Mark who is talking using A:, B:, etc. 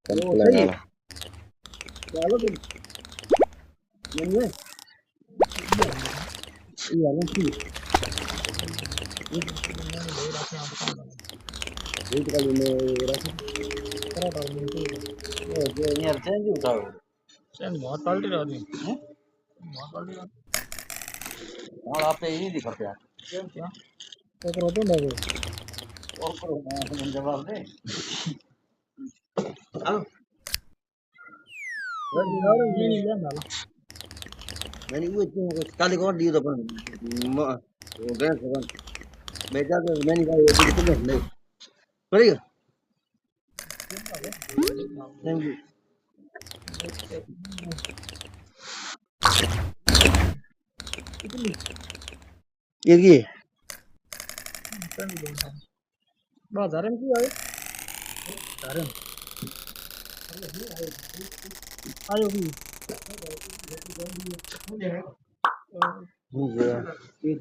A: वो
B: कंप्लेन
A: सही है।
B: आला
A: चलो फिर मैंने ये आना चाहिए। वेट कर लेने रखो। जो यार चेंज उठाओ। और आप पे ही दिखाते हैं। और करो ना हम जवाब दे। हाँ। मैंने वो इतने काले को दियो तो अपन वो गए तो बेचा तो मैंने कहा ये बिल्कुल नहीं करेगा। Thank you. ये हो गया ये